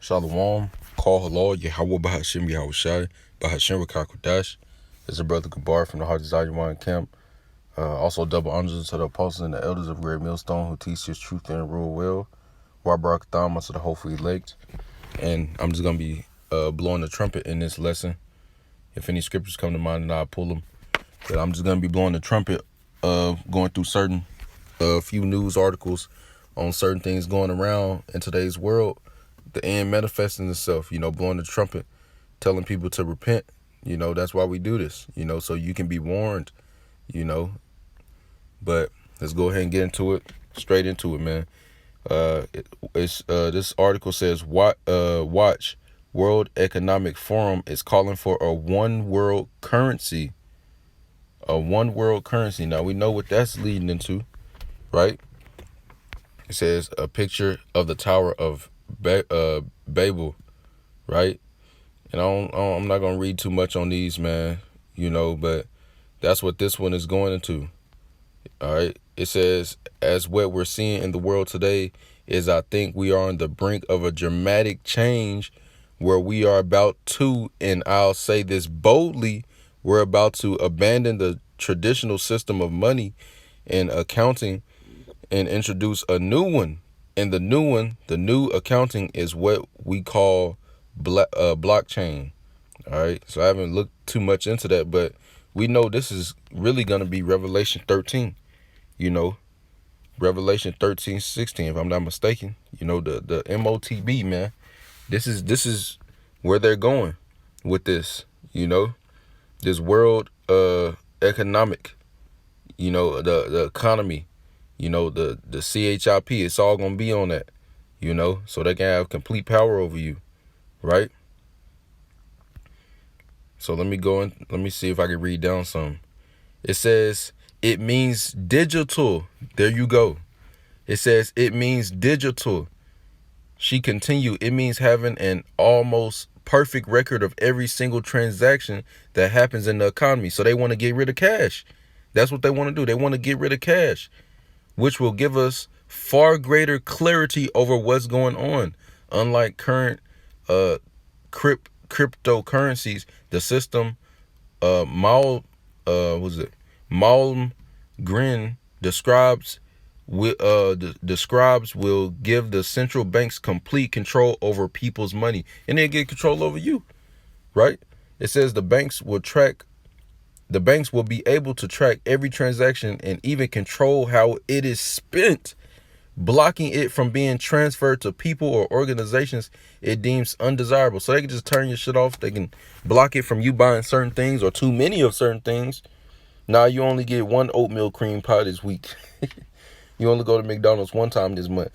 Shalom, call halal, Yahweh Bahashim Yahushai, Bahashim Rakakodash. It's a brother Gabar from the Heart Desire Wine Camp. Also double honors to the apostles and the elders of Great Millstone who teach his truth and rule well. Wabarakatham unto the hopefully elect. And I'm just going to be blowing the trumpet in this lesson. If any scriptures come to mind, then I'll pull them. But I'm just going to be blowing the trumpet, going through certain few news articles on certain things going around in today's world. The end manifesting itself, blowing the trumpet, telling people to repent. That's why we do this, so you can be warned, But let's go ahead and get into it, straight into it, man. This article says, watch, World Economic Forum is calling for a one world currency. A one world currency. Now, we know what that's leading into, right? It says a picture of the Tower of Babel, right? And I'm not going to read too much on these, man, but that's what this one is going into, all right? It says, as what we're seeing in the world today is, I think we are on the brink of a dramatic change where we are about to, and I'll say this boldly, we're about to abandon the traditional system of money and accounting and introduce a new one. And the new accounting is what we call blockchain. All right. So I haven't looked too much into that, but we know this is really going to be Revelation 13, Revelation 13:16, if I'm not mistaken, the MOTB, man. This is where they're going with this, this world economic, the economy, the CHIP, it's all going to be on that, so they can have complete power over you, right? So let me see if I can read down some. It says, it means digital. There you go. It says, it means digital. She continued, it means having an almost perfect record of every single transaction that happens in the economy. So they want to get rid of cash. That's what they want to do. They want to get rid of cash, which will give us far greater clarity over what's going on. Unlike current cryptocurrencies, the system Malmgren describes will give the central banks complete control over people's money, and they get control over you, right? It says the banks will be able to track every transaction and even control how it is spent, blocking it from being transferred to people or organizations it deems undesirable. So they can just turn your shit off. They can block it from you buying certain things or too many of certain things. Now you only get one oatmeal cream pie this week. You only go to McDonald's one time this month.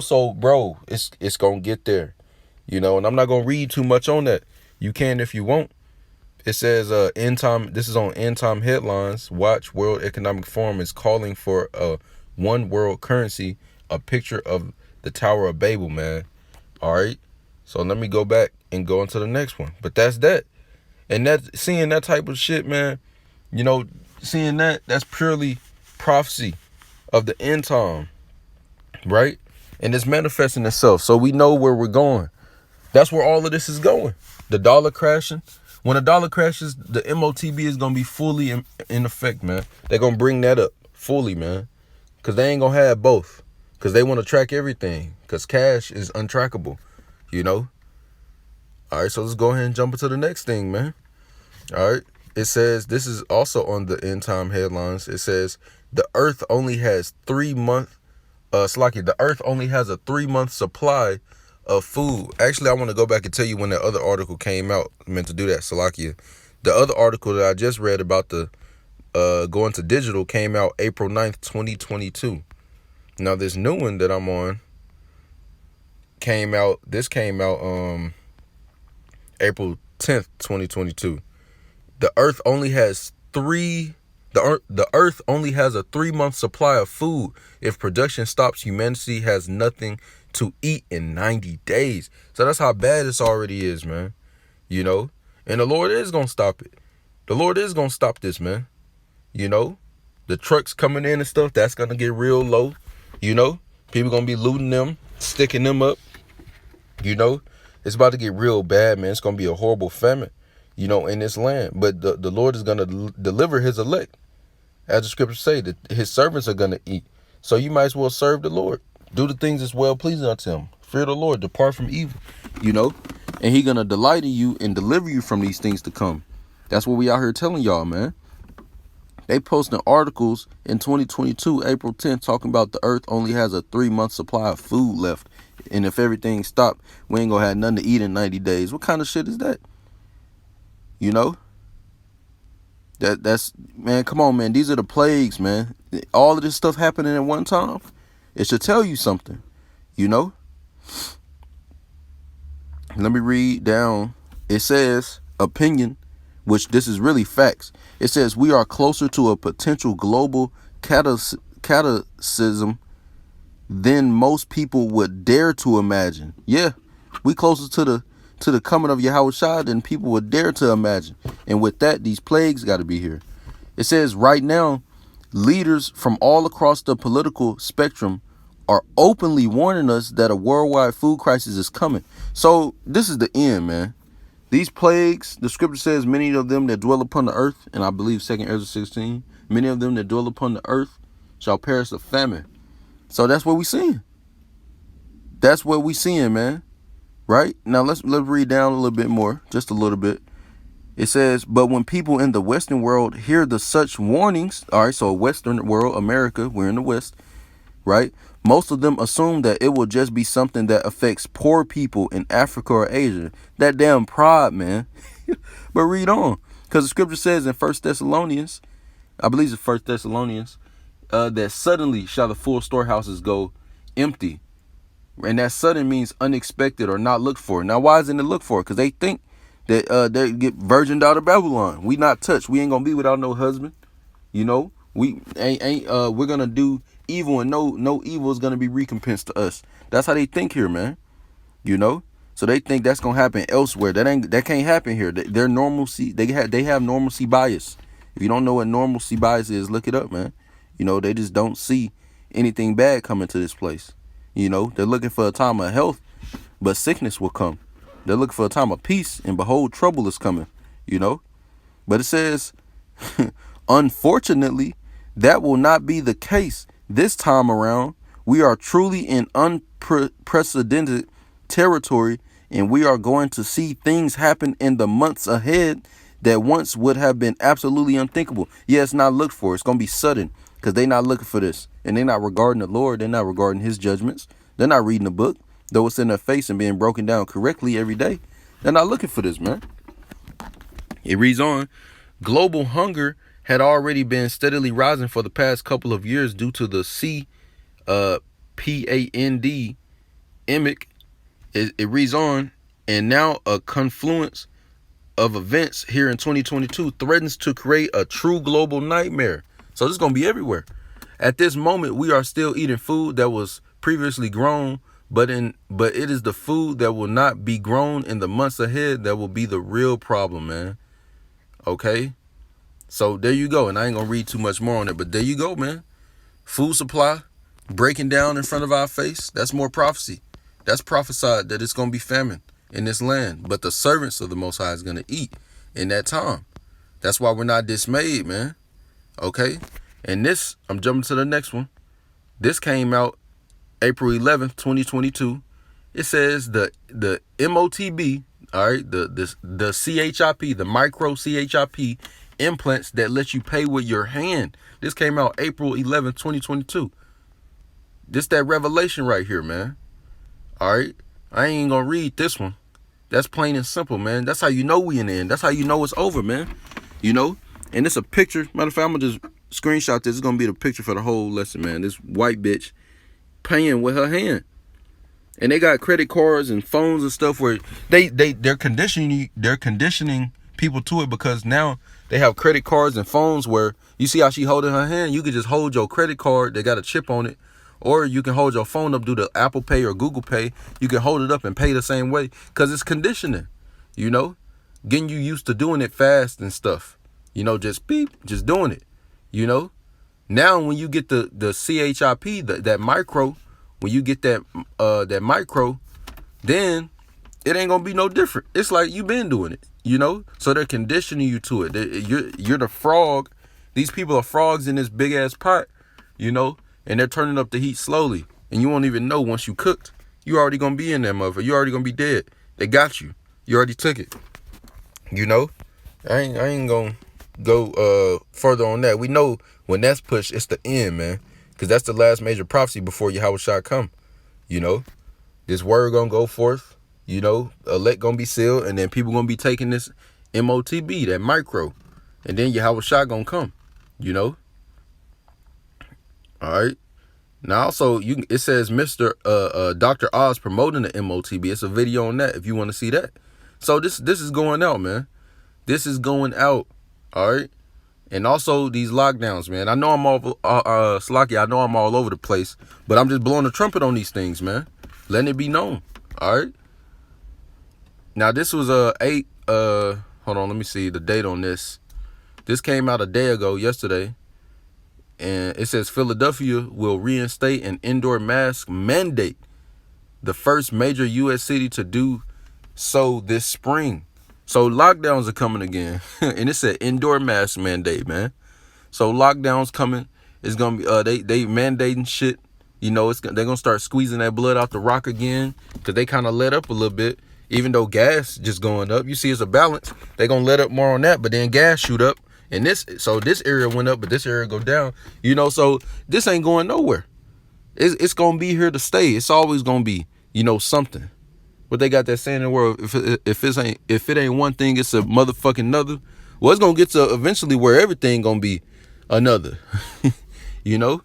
So bro, it's gonna get there. And I'm not gonna read too much on that. You can if you want. It says end time. This is on End Time Headlines. Watch, World Economic Forum is calling for a one world currency, a picture of the Tower of Babel, man. All right. So let me go back and go into the next one. But that's that. And seeing that type of shit, man, seeing that's purely prophecy of the end time, right? And it's manifesting itself. So we know where we're going. That's where all of this is going. The dollar crashing. When a dollar crashes, the MOTB is going to be fully in effect, man. They're going to bring that up fully, man. Because they ain't going to have both. Because they want to track everything. Because cash is untrackable, All right, so let's go ahead and jump into the next thing, man. All right. It says, this is also on the End Time Headlines. It says, the earth only has 3 months, the earth only has a 3-month supply of food. Actually, I want to go back and tell you when that other article came out. I meant to do that, Salakia. The other article that I just read about the going to digital came out April 9th, 2022. Now, this new one that I'm on came out April 10th, 2022. The earth only has the earth only has a 3-month supply of food. If production stops, humanity has nothing to eat in 90 days. So that's how bad this already is, man. And the Lord is going to stop it. The Lord is going to stop this, man. The trucks coming in and stuff, that's going to get real low. People going to be looting them, sticking them up. It's about to get real bad, man. It's going to be a horrible famine, in this land. But the Lord is going to deliver his elect. As the scriptures say, that his servants are going to eat. So you might as well serve the Lord. Do the things that's well pleasing unto him. Fear the Lord. Depart from evil, And he going to delight in you and deliver you from these things to come. That's what we out here telling y'all, man. They posting articles in 2022, April 10th, talking about the earth only has a 3-month supply of food left. And if everything stopped, we ain't going to have nothing to eat in 90 days. What kind of shit is that? That's man, come on, man. These are the plagues, man. All of this stuff happening at one time. It should tell you something, Let me read down. It says opinion, which this is really facts. It says we are closer to a potential global cataclysm than most people would dare to imagine. Yeah, we closer to the coming of Yahushua than people would dare to imagine. And with that, these plagues got to be here. It says right now, leaders from all across the political spectrum are openly warning us that a worldwide food crisis is coming. So this is the end, man. These plagues, the scripture says, many of them that dwell upon the earth, and I believe 2nd Ezra 16, many of them that dwell upon the earth shall perish of famine. So that's what we seeing. That's what we seeing, man. Right? Now let's read down a little bit more, just a little bit. It says, but when people in the Western world hear the such warnings, all right, so Western world, America, we're in the West, right? Most of them assume that it will just be something that affects poor people in Africa or Asia. That damn pride, man. But read on. Because the scripture says in 1 Thessalonians, I believe it's 1 Thessalonians, that suddenly shall the full storehouses go empty. And that sudden means unexpected or not looked for. Now, why isn't it looked for? Because they think that they get virgined out of Babylon. We not touched. We ain't going to be without no husband. We ain't we're going to do evil, and no evil is going to be recompensed to us. That's how they think here, man. So they think that's going to happen elsewhere. That can't happen here. Their normalcy, they have normalcy bias. If you don't know what normalcy bias is, look it up, man. They just don't see anything bad coming to this place. They're looking for a time of health, but sickness will come. They're looking for a time of peace, and behold, trouble is coming. But it says, unfortunately, that will not be the case this time around. We are truly in unprecedented territory, and we are going to see things happen in the months ahead that once would have been absolutely unthinkable. Yeah, it's not looked for. It's going to be sudden because they're not looking for this. And they're not regarding the Lord. They're not regarding his judgments. They're not reading the book, though it's in their face and being broken down correctly every day. They're not looking for this, man. It reads on. Global hunger had already been steadily rising for the past couple of years due to the pandemic. It reads on, and now a confluence of events here in 2022 threatens to create a true global nightmare. So this is going to be everywhere. At this moment, we are still eating food that was previously grown, but it is the food that will not be grown in the months ahead that will be the real problem, man. Okay? So there you go. And I ain't going to read too much more on it, but there you go, man. Food supply breaking down in front of our face. That's more prophecy. That's prophesied that it's going to be famine in this land. But the servants of the Most High is going to eat in that time. That's why we're not dismayed, man. Okay? And this, I'm jumping to the next one. This came out April 11th, 2022. It says the MOTB, all right, the CHIP, the micro CHIP implants that let you pay with your hand. This came out April 11th, 2022. This that revelation right here, man. All right. I ain't gonna read this one. That's plain and simple, man. That's how you know we in the end. That's how you know it's over, man. And it's a picture. Matter of fact, I'm gonna just screenshot this. It's gonna be the picture for the whole lesson, man. This white bitch paying with her hand. And they got credit cards and phones and stuff where they're conditioning people to it, because now they have credit cards and phones where you see how she holding her hand. You can just hold your credit card. They got a chip on it. Or you can hold your phone up, do the Apple Pay or Google Pay. You can hold it up and pay the same way because it's conditioning, getting you used to doing it fast and stuff, just beep, just doing it, Now, when you get the CHIP, that micro, when you get that micro, then it ain't gonna be no different. It's like you been doing it, you know? So they're conditioning you to it. You're the frog. These people are frogs in this big ass pot, you know? And they're turning up the heat slowly. And you won't even know once you cooked. You already gonna be in that motherfucker. You already gonna be dead. They got you. You already took it. You know? I ain't gonna go further on that. We know when that's pushed, it's the end, man. Because that's the last major prophecy before Yahweh Shah come. You know? This word gonna go forth. You know, elect gonna be sealed, and then people gonna be taking this MOTB, that micro, and then Yahweh Shah gonna come. You know. All right. Now also, it says Mr. Dr. Oz promoting the MOTB. It's a video on that if you want to see that. So this is going out, man. This is going out. All right. And also these lockdowns, man. I know I'm all Slocky. I know I'm all over the place, but I'm just blowing the trumpet on these things, man. Letting it be known. All right. Now this was hold on, let me see the date on this. This came out a day ago, yesterday. And it says Philadelphia will reinstate an indoor mask mandate. The first major U.S. city to do so this spring. So lockdowns are coming again. And it's an indoor mask mandate, man. So lockdowns coming. It's gonna be they mandating shit. You know, they're gonna start squeezing that blood out the rock again. Cause they kind of let up a little bit. Even though gas just going up. You see it's a balance. They're gonna let up more on that, but then gas shoot up. And this area went up, but this area go down. You know, so this ain't going nowhere. It's gonna be here to stay. It's always gonna be, you know, something. But they got that saying in the world, if it ain't one thing, it's a motherfucking another. Well, it's gonna get to eventually where everything gonna be another. You know?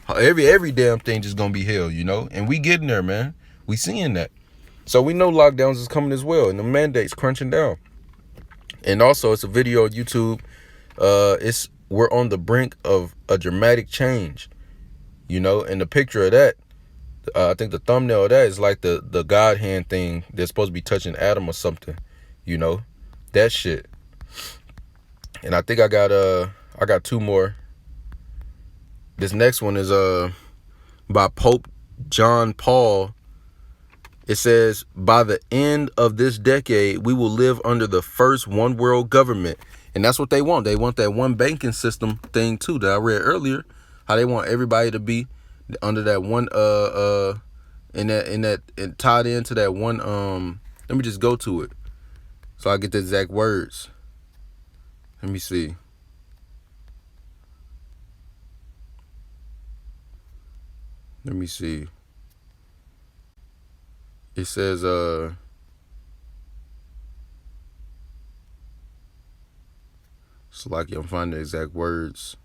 Every damn thing just gonna be hell, you know? And we getting there, man. We seeing that. So we know lockdowns is coming as well, and the mandates crunching down. And also it's a video on YouTube. We're on the brink of a dramatic change, you know, and the picture of that, I think the thumbnail of that is like the God hand thing. They're supposed to be touching Adam or something, you know, that shit. And I think I got two more. This next one is by Pope John Paul. It says, by the end of this decade, we will live under the first one world government. And that's what they want. They want that one banking system thing too that I read earlier. How they want everybody to be under that one and tied into that one let me just go to it so I get the exact words. Let me see. It says it's like I'm finding the exact words.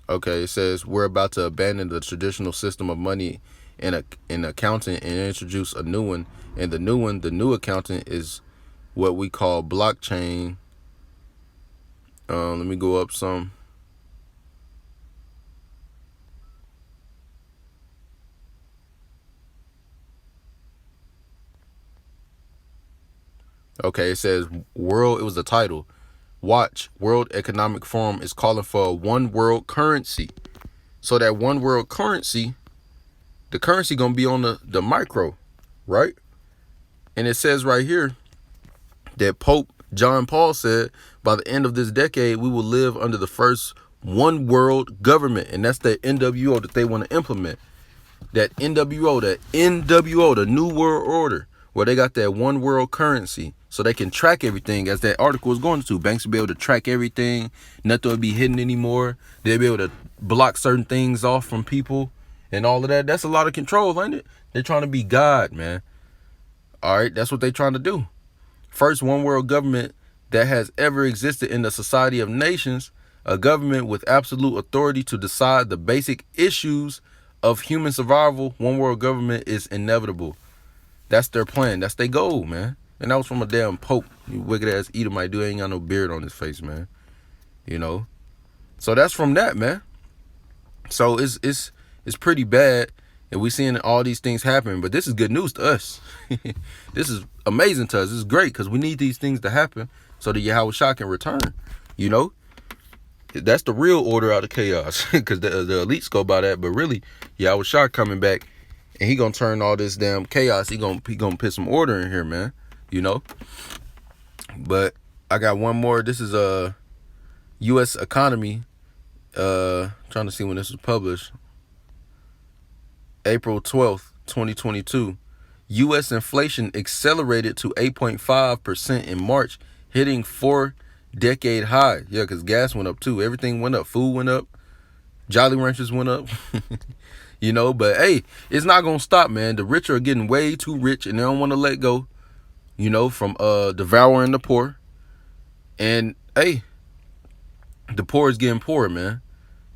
Okay, it says we're about to abandon the traditional system of money and accounting and introduce a new one. And the new accounting is what we call blockchain. Let me go up some. Okay, it says it was the title. Watch, World Economic Forum is calling for a one world currency. So that one world currency, the currency gonna be on the micro, right? And it says right here that Pope John Paul said by the end of this decade, we will live under the first one world government. And that's the NWO that they want to implement. That NWO, the New World Order, where they got that one world currency so they can track everything, as that article is going to. Banks will be able to track everything. Nothing will be hidden anymore. They'll be able to block certain things off from people and all of that. That's a lot of control, ain't it? They're trying to be God, man. All right, that's what they're trying to do. First one world government that has ever existed in the society of nations, a government with absolute authority to decide the basic issues of human survival. One world government is inevitable. That's their plan. That's their goal, man. And that was from a damn Pope. You wicked ass Edomite dude, ain't got no beard on his face, man. You know. So that's from that, man. So it's pretty bad, and we're seeing all these things happen. But this is good news to us. This is amazing to us. This is great because we need these things to happen so that Yahweh Shah can return. You know. That's the real order out of chaos, because the elites go by that. But really, Yahweh Shah coming back, and he gonna turn all this damn chaos. He gonna put some order in here, man. You know. But I got one more. This is a U.S. economy. Trying to see when this was published. April 12th, 2022. U.S. inflation accelerated to 8.5% in March, hitting 4-decade high. Yeah, because gas went up too. Everything went up. Food went up. Jolly Ranchers went up. You know, but hey, it's not going to stop, man. The rich are getting way too rich, and they don't want to let go, you know, from devouring the poor. And hey, the poor is getting poorer, man.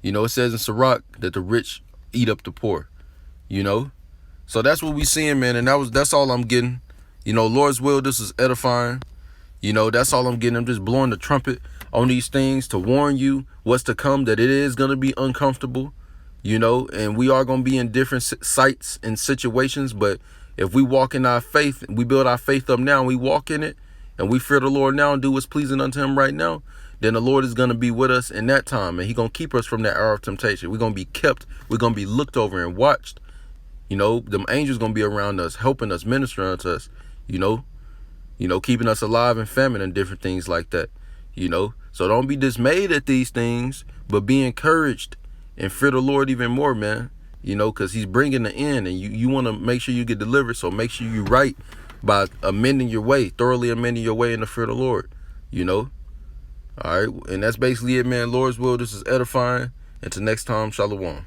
You know, it says in Sirach that the rich eat up the poor, you know. So that's what we seeing, man, and that's all I'm getting. You know, Lord's will, this is edifying. You know, that's all I'm getting. I'm just blowing the trumpet on these things to warn you what's to come, that it is going to be uncomfortable, you know, and we are going to be in different sites and situations. But if we walk in our faith, we build our faith up now, and we walk in it, and we fear the Lord now and do what's pleasing unto him right now, then the Lord is going to be with us in that time, and he's going to keep us from that hour of temptation. We're going to be kept. We're going to be looked over and watched. You know, them angels going to be around us, helping us, ministering to us, you know, keeping us alive in famine and different things like that, you know. So don't be dismayed at these things, but be encouraged and fear the Lord even more, man, you know, because he's bringing the end, and you want to make sure you get delivered. So make sure you're right by amending your way, thoroughly amending your way in the fear of the Lord, you know. All right. And that's basically it, man. Lord's will, this is edifying. Until next time, shalom.